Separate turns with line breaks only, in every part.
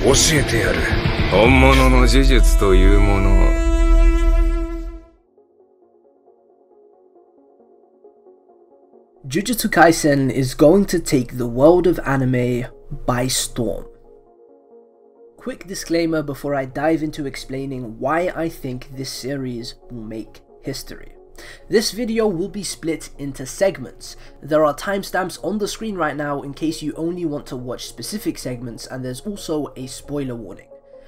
教えてやる。本物の呪術というものを。
Jujutsu Kaisen is going to take the world of anime by storm. Quick disclaimer before I dive into explaining why I think this series will make history. This video will be split into segments. There are timestamps on the screen right now in case you only want to watch specific segments, and there's also a spoiler warning.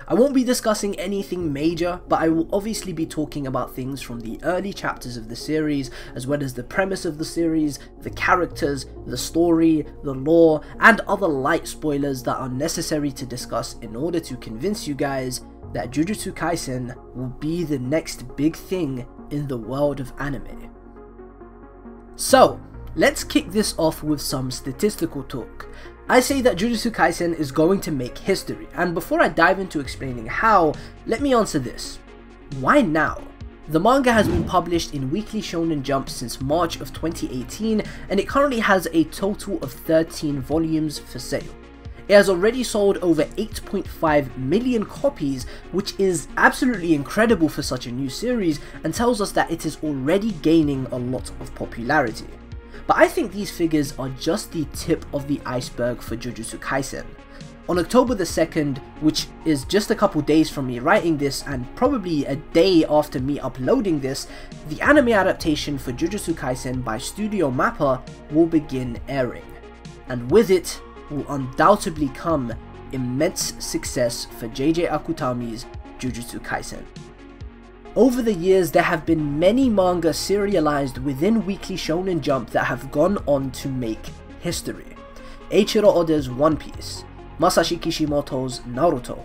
I won't be discussing anything major, but I will obviously be talking about things from the early chapters of the series, as well as the premise of the series, the characters, the story, the lore, and other light spoilers that are necessary to discuss in order to convince you guys that Jujutsu Kaisen will be the next big thing in the world of anime. So, let's kick this off with some statistical talk. I say that Jujutsu Kaisen is going to make history, and before I dive into explaining how, let me answer this. Why now? The manga has been published in Weekly Shonen Jump since March of 2018, and it currently has a total of 13 volumes for sale. It has already sold over 8.5 million copies, which is absolutely incredible for such a new series, and tells us that it is already gaining a lot of popularity. But I think these figures are just the tip of the iceberg for Jujutsu Kaisen. On October the 2nd, which is just a couple days from me writing this and probably a day after me uploading this, the anime adaptation for Jujutsu Kaisen by Studio MAPPA will begin airing. And with it will undoubtedly come immense success for JJ Akutami's Jujutsu Kaisen. Over the years, there have been many manga serialized within Weekly Shonen Jump that have gone on to make history. Eiichiro Oda's One Piece, Masashi Kishimoto's Naruto,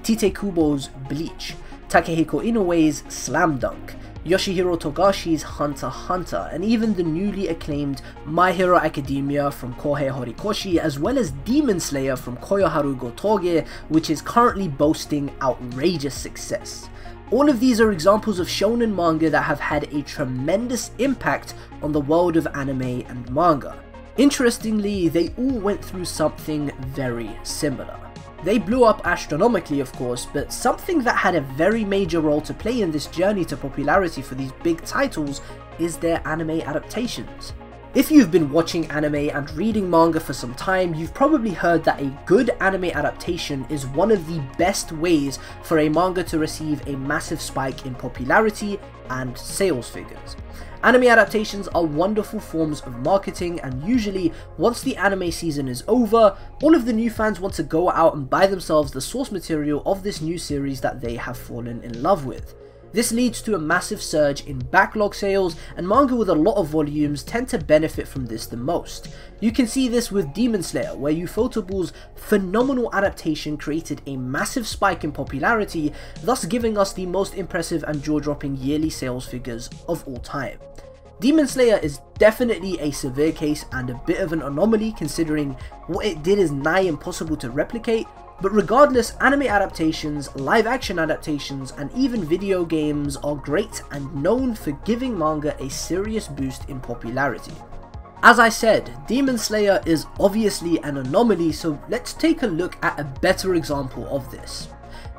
Tite Kubo's Bleach, Takehiko Inoue's Slam Dunk, Yoshihiro Togashi's Hunter x Hunter, and even the newly acclaimed My Hero Academia from Kohei Horikoshi, as well as Demon Slayer from Koyoharu Gotoge, which is currently boasting outrageous success. All of these are examples of shonen manga that have had a tremendous impact on the world of anime and manga. Interestingly, they all went through something very similar. They blew up astronomically, of course, but something that had a very major role to play in this journey to popularity for these big titles is their anime adaptations. If you've been watching anime and reading manga for some time, you've probably heard that a good anime adaptation is one of the best ways for a manga to receive a massive spike in popularity and sales figures. Anime adaptations are wonderful forms of marketing, and usually, once the anime season is over, all of the new fans want to go out and buy themselves the source material of this new series that they have fallen in love with. This leads to a massive surge in backlog sales, and manga with a lot of volumes tend to benefit from this the most. You can see this with Demon Slayer, where Ufotable's phenomenal adaptation created a massive spike in popularity, thus giving us the most impressive and jaw-dropping yearly sales figures of all time. Demon Slayer is definitely a severe case and a bit of an anomaly, considering what it did is nigh impossible to replicate. But regardless, anime adaptations, live action adaptations, and even video games are great and known for giving manga a serious boost in popularity. As I said, Demon Slayer is obviously an anomaly, so let's take a look at a better example of this.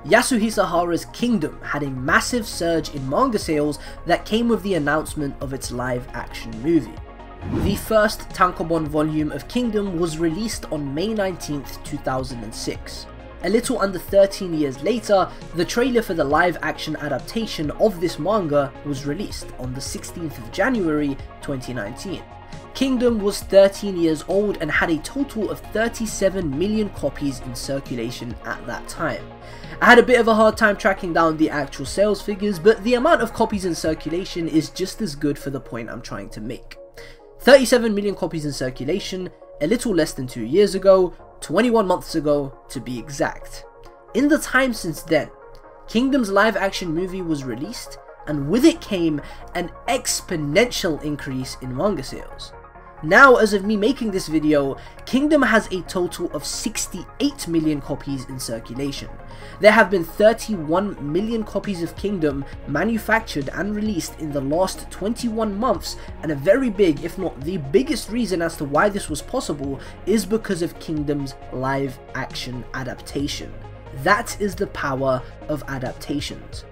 Yasuhisa Hara's Kingdom had a massive surge in manga sales that came with the announcement of its live action movie. The first tankobon volume of Kingdom was released on May 19th, 2006. A little under 13 years later, the trailer for the live-action adaptation of this manga was released on the 16th of January 2019. Kingdom was 13 years old and had a total of 37 million copies in circulation at that time. I had a bit of a hard time tracking down the actual sales figures, but the amount of copies in circulation is just as good for the point I'm trying to make. 37 million copies in circulation, a little less than 2 years ago, 21 months ago to be exact. In the time since then, Kingdom's live action movie was released, and with it came an exponential increase in manga sales. Now, as of me making this video, Kingdom has a total of 68 million copies in circulation. There have been 31 million copies of Kingdom manufactured and released in the last 21 months, and a very big, if not the biggest reason as to why this was possible is because of Kingdom's live action adaptation. That is the power of adaptations.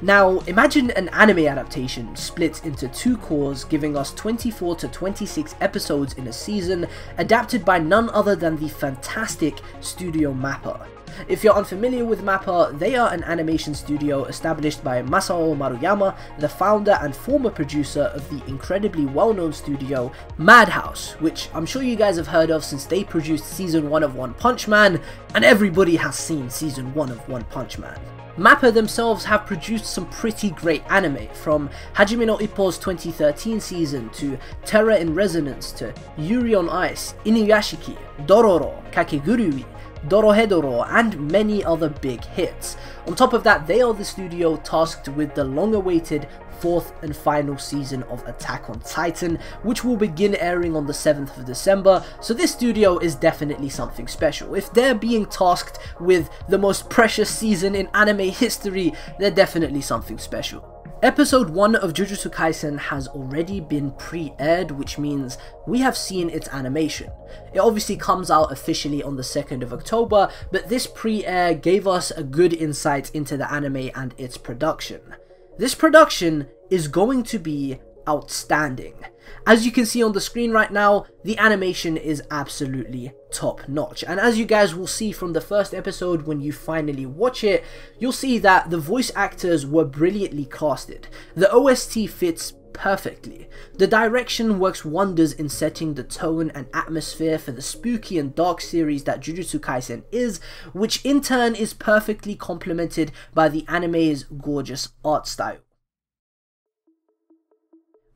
Now, imagine an anime adaptation split into 2 cores, giving us 24 to 26 episodes in a season, adapted by none other than the fantastic studio MAPPA. If you're unfamiliar with MAPPA, they are an animation studio established by Masao Maruyama, the founder and former producer of the incredibly well-known studio Madhouse, which I'm sure you guys have heard of since they produced season 1 of One Punch Man, and everybody has seen season 1 of One Punch Man. MAPPA themselves have produced some pretty great anime, from Hajime no Ippo's 2013 season to Terror in Resonance to Yuri on Ice, Inuyashiki, Dororo, Kakegurui, Dorohedoro, and many other big hits. On top of that, they are the studio tasked with the long-awaited 4th and final season of Attack on Titan, which will begin airing on the 7th of December, so this studio is definitely something special. If they're being tasked with the most precious season in anime history, they're definitely something special. Episode 1 of Jujutsu Kaisen has already been pre-aired, which means we have seen its animation. It obviously comes out officially on the 2nd of October, but this pre-air gave us a good insight into the anime and its production. This production is going to be outstanding. As you can see on the screen right now, the animation is absolutely top notch, and as you guys will see from the first episode when you finally watch it, you'll see that the voice actors were brilliantly casted. The OST fits perfectly. The direction works wonders in setting the tone and atmosphere for the spooky and dark series that Jujutsu Kaisen is, which in turn is perfectly complemented by the anime's gorgeous art style.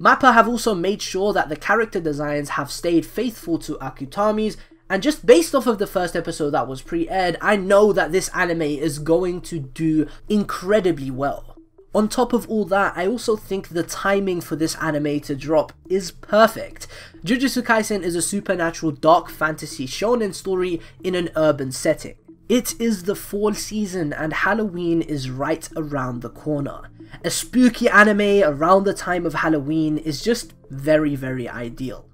MAPPA have also made sure that the character designs have stayed faithful to Akutami's, and just based off of the first episode that was pre-aired, I know that this anime is going to do incredibly well. On top of all that, I also think the timing for this anime to drop is perfect. Jujutsu Kaisen is a supernatural dark fantasy shonen story in an urban setting. It is the fall season and Halloween is right around the corner. A spooky anime around the time of Halloween is just very, very ideal.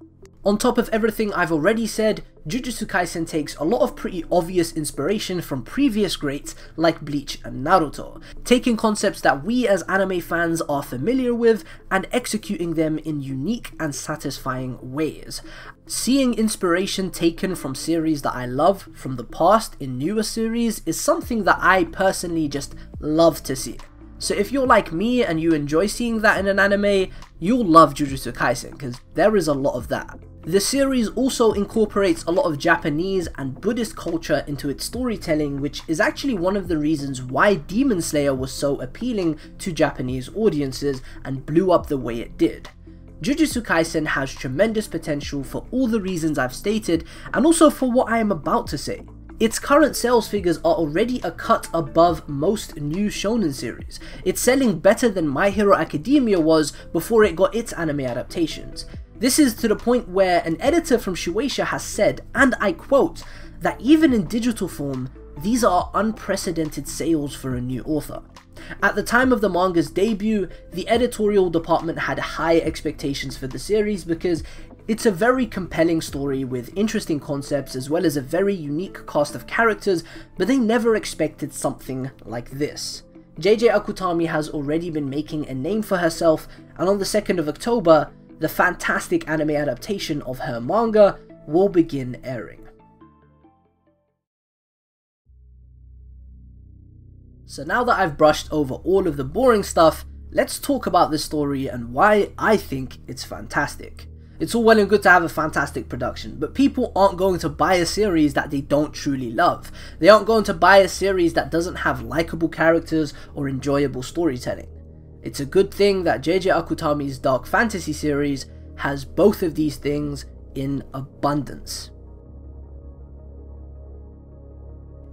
On top of everything I've already said, Jujutsu Kaisen takes a lot of pretty obvious inspiration from previous greats like Bleach and Naruto, taking concepts that we as anime fans are familiar with and executing them in unique and satisfying ways. Seeing inspiration taken from series that I love from the past in newer series is something that I personally just love to see. So if you're like me and you enjoy seeing that in an anime, you'll love Jujutsu Kaisen, because there is a lot of that. The series also incorporates a lot of Japanese and Buddhist culture into its storytelling, which is actually one of the reasons why Demon Slayer was so appealing to Japanese audiences and blew up the way it did. Jujutsu Kaisen has tremendous potential for all the reasons I've stated, and also for what I am about to say. Its current sales figures are already a cut above most new shonen series. It's selling better than My Hero Academia was before it got its anime adaptations. This is to the point where an editor from Shueisha has said, and I quote, that even in digital form, these are unprecedented sales for a new author. At the time of the manga's debut, the editorial department had high expectations for the series because it's a very compelling story with interesting concepts as well as a very unique cast of characters, but they never expected something like this. Gege Akutami has already been making a name for herself, and on the 2nd of October, the fantastic anime adaptation of her manga will begin airing. So now that I've brushed over all of the boring stuff, let's talk about this story and why I think it's fantastic. It's all well and good to have a fantastic production, but people aren't going to buy a series that they don't truly love. They aren't going to buy a series that doesn't have likable characters or enjoyable storytelling. It's a good thing that Gege Akutami's dark fantasy series has both of these things in abundance.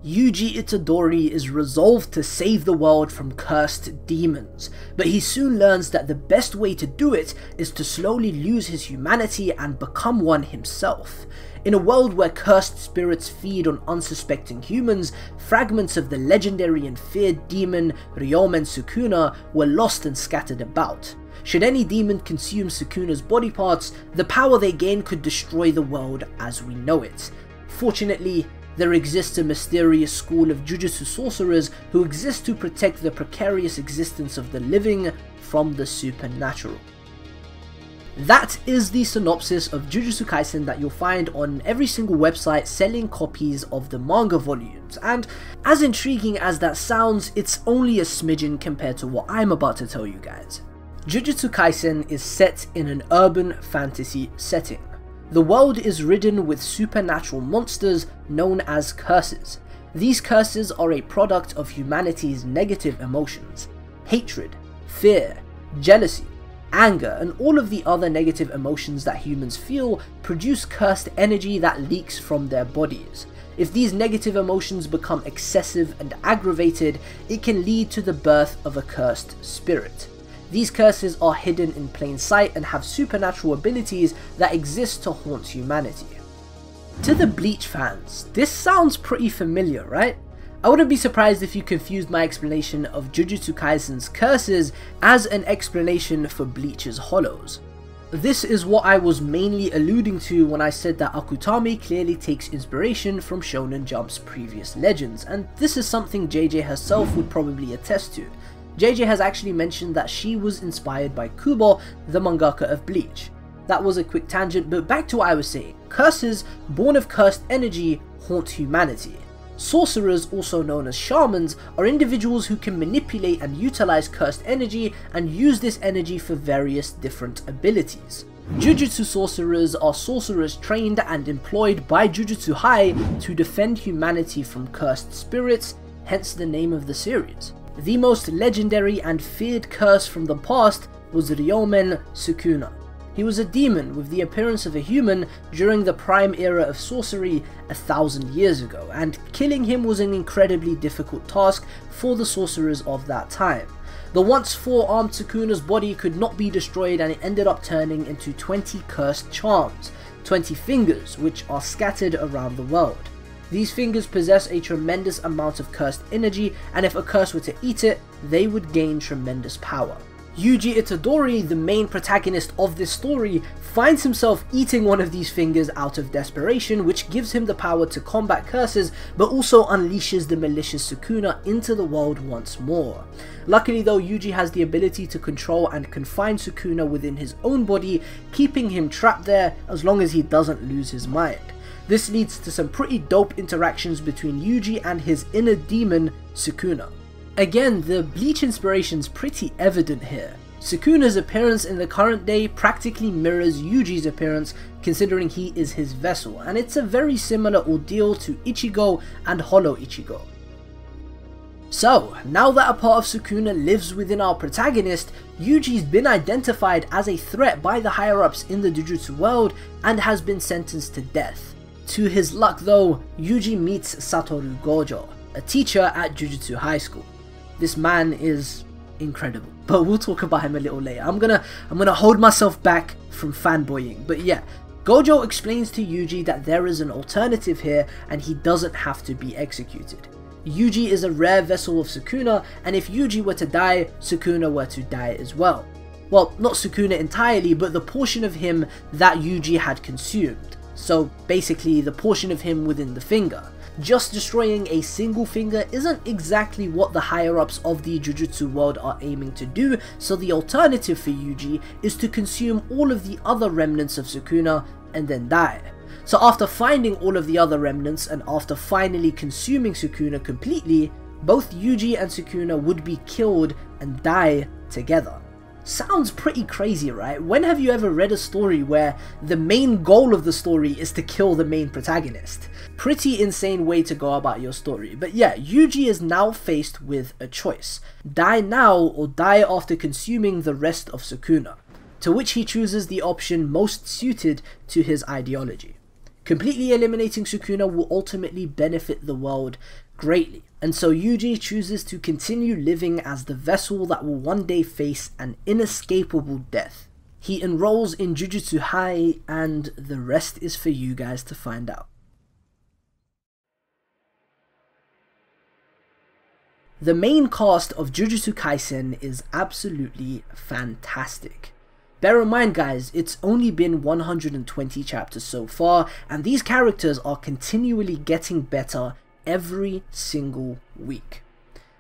Yuji Itadori is resolved to save the world from cursed demons, but he soon learns that the best way to do it is to slowly lose his humanity and become one himself. In a world where cursed spirits feed on unsuspecting humans, fragments of the legendary and feared demon Ryomen Sukuna were lost and scattered about. Should any demon consume Sukuna's body parts, the power they gain could destroy the world as we know it. Fortunately, There exists a mysterious school of Jujutsu sorcerers who exist to protect the precarious existence of the living from the supernatural. That is the synopsis of Jujutsu Kaisen that you'll find on every single website selling copies of the manga volumes, and as intriguing as that sounds, it's only a smidgen compared to what I'm about to tell you guys. Jujutsu Kaisen is set in an urban fantasy setting. The world is ridden with supernatural monsters known as curses. These curses are a product of humanity's negative emotions: hatred, fear, jealousy, anger, and all of the other negative emotions that humans feel produce cursed energy that leaks from their bodies. If these negative emotions become excessive and aggravated, it can lead to the birth of a cursed spirit. These curses are hidden in plain sight and have supernatural abilities that exist to haunt humanity. To the Bleach fans, this sounds pretty familiar, right? I wouldn't be surprised if you confused my explanation of Jujutsu Kaisen's curses as an explanation for Bleach's hollows. This is what I was mainly alluding to when I said that Akutami clearly takes inspiration from Shonen Jump's previous legends, and this is something Gege herself would probably attest to. Gege has actually mentioned that she was inspired by Kubo, the mangaka of Bleach. That was a quick tangent, but back to what I was saying. Curses, born of cursed energy, haunt humanity. Sorcerers, also known as shamans, are individuals who can manipulate and utilize cursed energy and use this energy for various different abilities. Jujutsu sorcerers are sorcerers trained and employed by Jujutsu High to defend humanity from cursed spirits, hence the name of the series. The most legendary and feared curse from the past was Ryomen Sukuna. He was a demon with the appearance of a human during the prime era of sorcery 1,000 years ago, and killing him was an incredibly difficult task for the sorcerers of that time. The once 4-armed Sukuna's body could not be destroyed, and it ended up turning into 20 cursed charms, 20 fingers, which are scattered around the world. These fingers possess a tremendous amount of cursed energy, and if a curse were to eat it, they would gain tremendous power. Yuji Itadori, the main protagonist of this story, finds himself eating one of these fingers out of desperation, which gives him the power to combat curses, but also unleashes the malicious Sukuna into the world once more. Luckily though, Yuji has the ability to control and confine Sukuna within his own body, keeping him trapped there as long as he doesn't lose his mind. This leads to some pretty dope interactions between Yuji and his inner demon, Sukuna. Again, the Bleach inspiration's pretty evident here. Sukuna's appearance in the current day practically mirrors Yuji's appearance, considering he is his vessel, and it's a very similar ordeal to Ichigo and Hollow Ichigo. So, now that a part of Sukuna lives within our protagonist, Yuji's been identified as a threat by the higher-ups in the Jujutsu world and has been sentenced to death. To his luck though, Yuji meets Satoru Gojo, a teacher at Jujutsu High School. This man is incredible, but we'll talk about him a little later. I'm gonna hold myself back from fanboying, but yeah, Gojo explains to Yuji that there is an alternative here and he doesn't have to be executed. Yuji is a rare vessel of Sukuna, and if Yuji were to die, Sukuna were to die as well. Well, not Sukuna entirely, but the portion of him that Yuji had consumed. So basically the portion of him within the finger. Just destroying a single finger isn't exactly what the higher-ups of the Jujutsu world are aiming to do, so the alternative for Yuji is to consume all of the other remnants of Sukuna and then die. So after finding all of the other remnants and after finally consuming Sukuna completely, both Yuji and Sukuna would be killed and die together. Sounds pretty crazy, right? When have you ever read a story where the main goal of the story is to kill the main protagonist? Pretty insane way to go about your story. But yeah, Yuji is now faced with a choice. Die now or die after consuming the rest of Sukuna. To which he chooses the option most suited to his ideology. Completely eliminating Sukuna will ultimately benefit the world greatly, and so Yuji chooses to continue living as the vessel that will one day face an inescapable death. He enrolls in Jujutsu High, and the rest is for you guys to find out. The main cast of Jujutsu Kaisen is absolutely fantastic. Bear in mind guys, it's only been 120 chapters so far, and these characters are continually getting better every single week.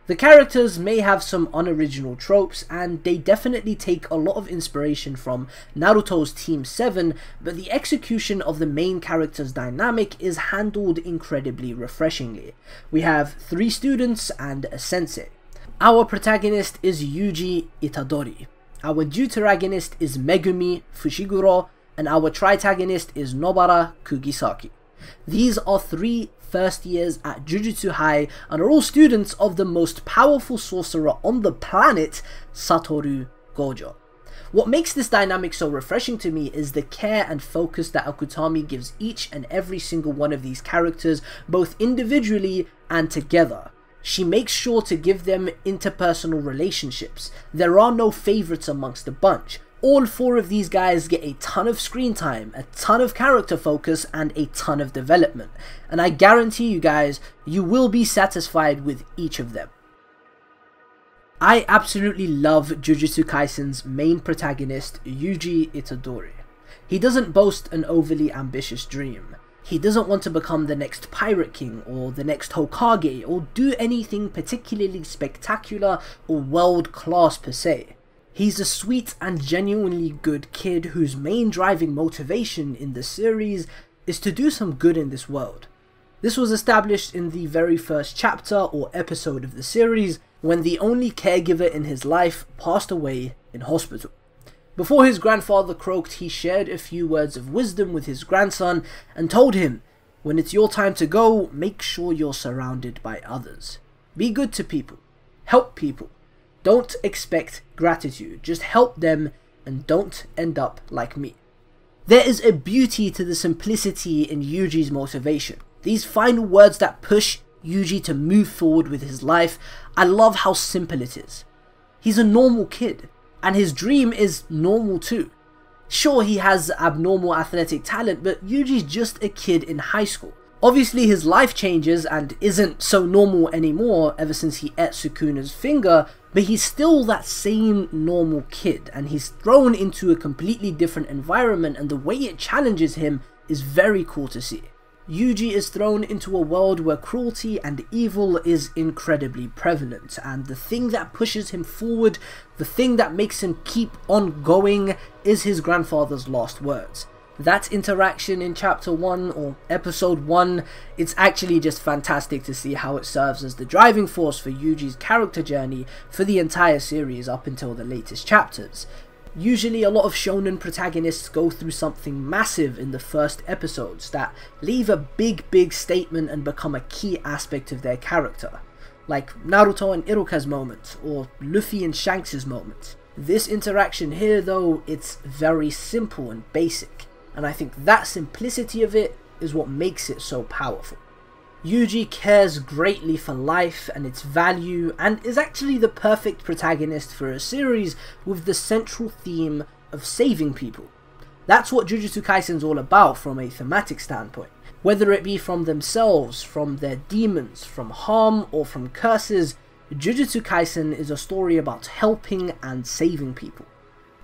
The characters may have some unoriginal tropes, and they definitely take a lot of inspiration from Naruto's Team 7, but the execution of the main character's dynamic is handled incredibly refreshingly. We have 3 students and a sensei. Our protagonist is Yuji Itadori. Our deuteragonist is Megumi Fushiguro, and our tritagonist is Nobara Kugisaki. These are 3 first years at Jujutsu High and are all students of the most powerful sorcerer on the planet, Satoru Gojo. What makes this dynamic so refreshing to me is the care and focus that Akutami gives each and every single one of these characters, both individually and together. She makes sure to give them interpersonal relationships. There are no favourites amongst the bunch. All 4 of these guys get a ton of screen time, a ton of character focus, and a ton of development. And I guarantee you guys, you will be satisfied with each of them. I absolutely love Jujutsu Kaisen's main protagonist, Yuji Itadori. He doesn't boast an overly ambitious dream. He doesn't want to become the next Pirate King or the next Hokage or do anything particularly spectacular or world class per se. He's a sweet and genuinely good kid whose main driving motivation in the series is to do some good in this world. This was established in the very first chapter or episode of the series when the only caregiver in his life passed away in hospital. Before his grandfather croaked, he shared a few words of wisdom with his grandson and told him, when it's your time to go, make sure you're surrounded by others. Be good to people. Help people. Don't expect gratitude, just help them and don't end up like me. There is a beauty to the simplicity in Yuji's motivation. These final words that push Yuji to move forward with his life, I love how simple it is. He's a normal kid, and his dream is normal too. Sure, he has abnormal athletic talent, but Yuji's just a kid in high school. Obviously his life changes and isn't so normal anymore ever since he ate Sukuna's finger, but he's still that same normal kid, and he's thrown into a completely different environment, and the way it challenges him is very cool to see. Yuji is thrown into a world where cruelty and evil is incredibly prevalent, and the thing that pushes him forward, the thing that makes him keep on going, is his grandfather's last words. That interaction in chapter 1 or episode 1, it's actually just fantastic to see how it serves as the driving force for Yuji's character journey for the entire series up until the latest chapters. Usually a lot of shonen protagonists go through something massive in the first episodes that leave a big statement and become a key aspect of their character, like Naruto and Iruka's moment, or Luffy and Shanks' moment. This interaction here though, it's very simple and basic, and I think that simplicity of it is what makes it so powerful. Yuji cares greatly for life and its value, and is actually the perfect protagonist for a series with the central theme of saving people. That's what Jujutsu Kaisen's all about from a thematic standpoint. Whether it be from themselves, from their demons, from harm, or from curses, Jujutsu Kaisen is a story about helping and saving people.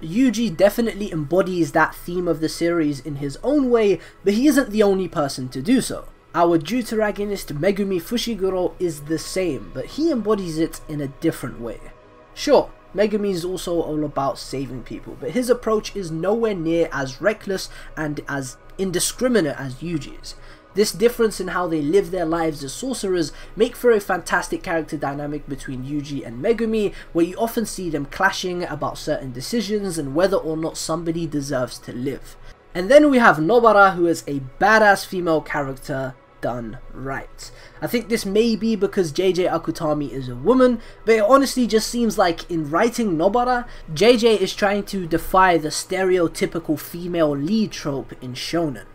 Yuji definitely embodies that theme of the series in his own way, but he isn't the only person to do so. Our deuteragonist Megumi Fushiguro is the same, but he embodies it in a different way. Sure, Megumi is also all about saving people, but his approach is nowhere near as reckless and as indiscriminate as Yuji's. This difference in how they live their lives as sorcerers make for a fantastic character dynamic between Yuji and Megumi, where you often see them clashing about certain decisions and whether or not somebody deserves to live. And then we have Nobara, who is a badass female character done right. I think this may be because Gege Akutami is a woman, but it honestly just seems like in writing Nobara, Gege is trying to defy the stereotypical female lead trope in shonen.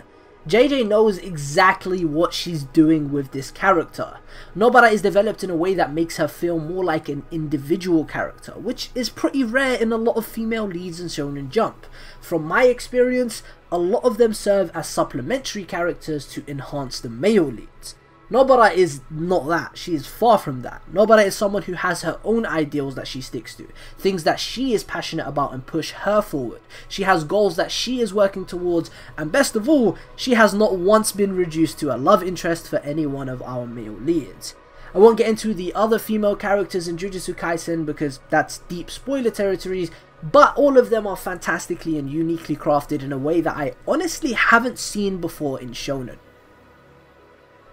Gege knows exactly what she's doing with this character. Nobara is developed in a way that makes her feel more like an individual character, which is pretty rare in a lot of female leads in Shonen Jump. From my experience, a lot of them serve as supplementary characters to enhance the male leads. Nobara is not that. She is far from that. Nobara is someone who has her own ideals that she sticks to, things that she is passionate about and push her forward. She has goals that she is working towards, and best of all, she has not once been reduced to a love interest for any one of our male leads. I won't get into the other female characters in Jujutsu Kaisen because that's deep spoiler territories, but all of them are fantastically and uniquely crafted in a way that I honestly haven't seen before in shonen.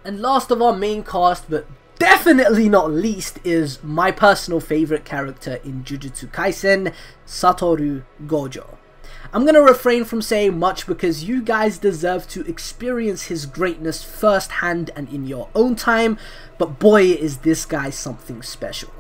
And last of our main cast, but definitely not least, is my personal favourite character in Jujutsu Kaisen, Satoru Gojo. I'm going to refrain from saying much because you guys deserve to experience his greatness firsthand and in your own time, but boy is this guy something special.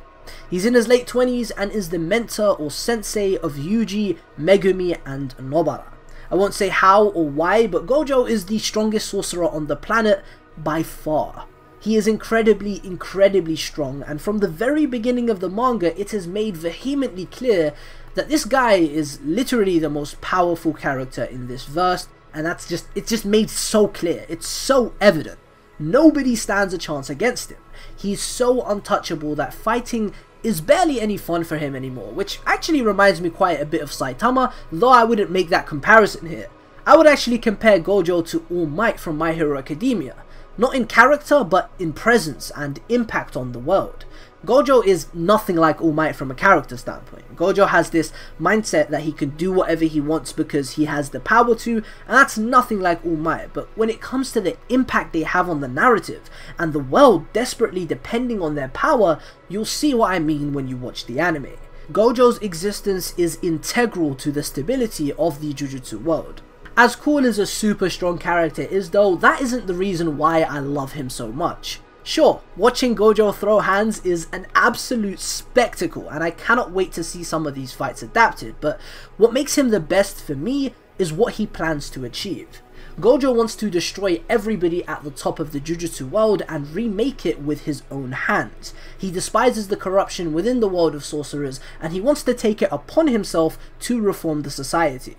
He's in his late 20s and is the mentor or sensei of Yuji, Megumi and Nobara. I won't say how or why, but Gojo is the strongest sorcerer on the planet by far. He is incredibly strong, and from the very beginning of the manga it is made vehemently clear that this guy is literally the most powerful character in this verse, and it's just made so clear. It's so evident. Nobody stands a chance against him. He's so untouchable that fighting is barely any fun for him anymore, which actually reminds me quite a bit of Saitama, though I wouldn't make that comparison here. I would actually compare Gojo to All Might from My Hero Academia. Not in character, but in presence and impact on the world. Gojo is nothing like All Might from a character standpoint. Gojo has this mindset that he can do whatever he wants because he has the power to, and that's nothing like All Might. But when it comes to the impact they have on the narrative, and the world desperately depending on their power, you'll see what I mean when you watch the anime. Gojo's existence is integral to the stability of the Jujutsu world. As cool as a super strong character is though, that isn't the reason why I love him so much. Sure, watching Gojo throw hands is an absolute spectacle and I cannot wait to see some of these fights adapted, but what makes him the best for me is what he plans to achieve. Gojo wants to destroy everybody at the top of the Jujutsu world and remake it with his own hands. He despises the corruption within the world of sorcerers and he wants to take it upon himself to reform the society.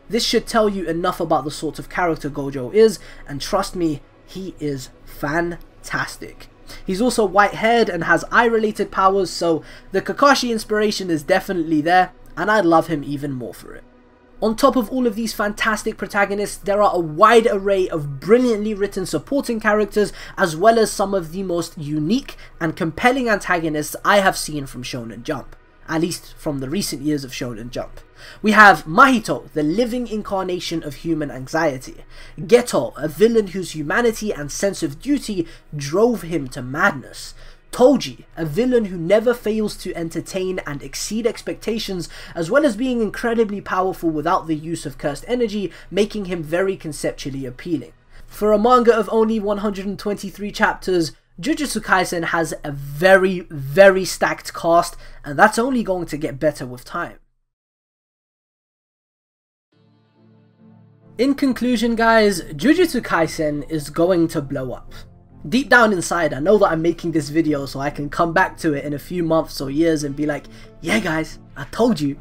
This should tell you enough about the sort of character Gojo is, and trust me, he is fantastic. He's also white-haired and has eye-related powers, so the Kakashi inspiration is definitely there, and I love him even more for it. On top of all of these fantastic protagonists, there are a wide array of brilliantly written supporting characters, as well as some of the most unique and compelling antagonists I have seen from Shonen Jump. At least from the recent years of Shonen Jump. We have Mahito, the living incarnation of human anxiety. Geto, a villain whose humanity and sense of duty drove him to madness. Toji, a villain who never fails to entertain and exceed expectations, as well as being incredibly powerful without the use of cursed energy, making him very conceptually appealing. For a manga of only 123 chapters, Jujutsu Kaisen has a very stacked cast, and that's only going to get better with time. In conclusion guys, Jujutsu Kaisen is going to blow up. Deep down inside, I know that I'm making this video so I can come back to it in a few months or years and be like, yeah guys, I told you.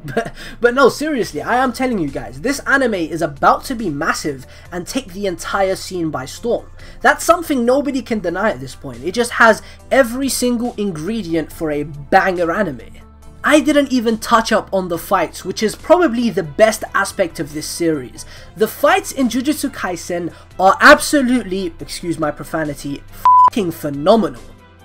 But no, seriously, I am telling you guys, this anime is about to be massive and take the entire scene by storm. That's something nobody can deny at this point. It just has every single ingredient for a banger anime. I didn't even touch up on the fights, which is probably the best aspect of this series. The fights in Jujutsu Kaisen are absolutely, excuse my profanity, f***ing phenomenal.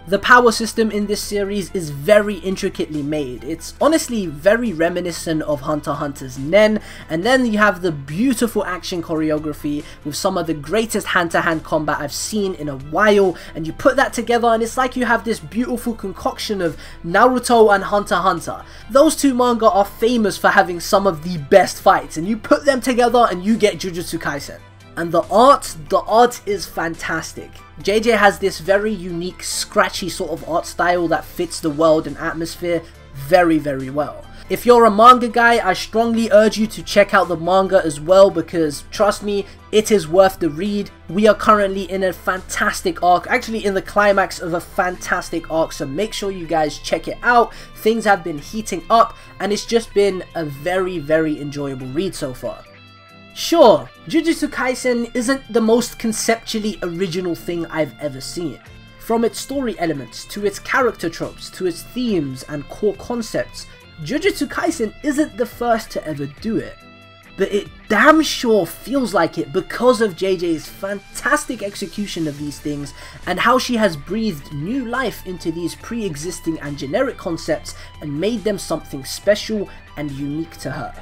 The power system in this series is very intricately made. It's honestly very reminiscent of Hunter x Hunter's Nen, and then you have the beautiful action choreography with some of the greatest hand-to-hand combat I've seen in a while, and you put that together and it's like you have this beautiful concoction of Naruto and Hunter x Hunter. Those two manga are famous for having some of the best fights, and you put them together and you get Jujutsu Kaisen. And the art is fantastic. Gege has this very unique, scratchy sort of art style that fits the world and atmosphere very well. If you're a manga guy, I strongly urge you to check out the manga as well because, trust me, it is worth the read. We are currently in a fantastic arc, actually in the climax of a fantastic arc, so make sure you guys check it out. Things have been heating up and it's just been a very enjoyable read so far. Sure, Jujutsu Kaisen isn't the most conceptually original thing I've ever seen, From its story elements, to its character tropes, to its themes and core concepts, Jujutsu Kaisen isn't the first to ever do it. But it damn sure feels like it because of Gege's fantastic execution of these things and how she has breathed new life into these pre-existing and generic concepts and made them something special and unique to her.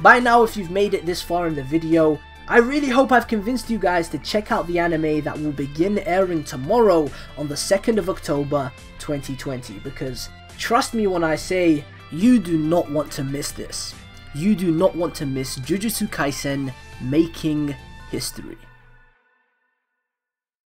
By now, if you've made it this far in the video, I really hope I've convinced you guys to check out the anime that will begin airing tomorrow on the 2nd of October 2020, because trust me when I say, you do not want to miss this. You do not want to miss Jujutsu Kaisen making history.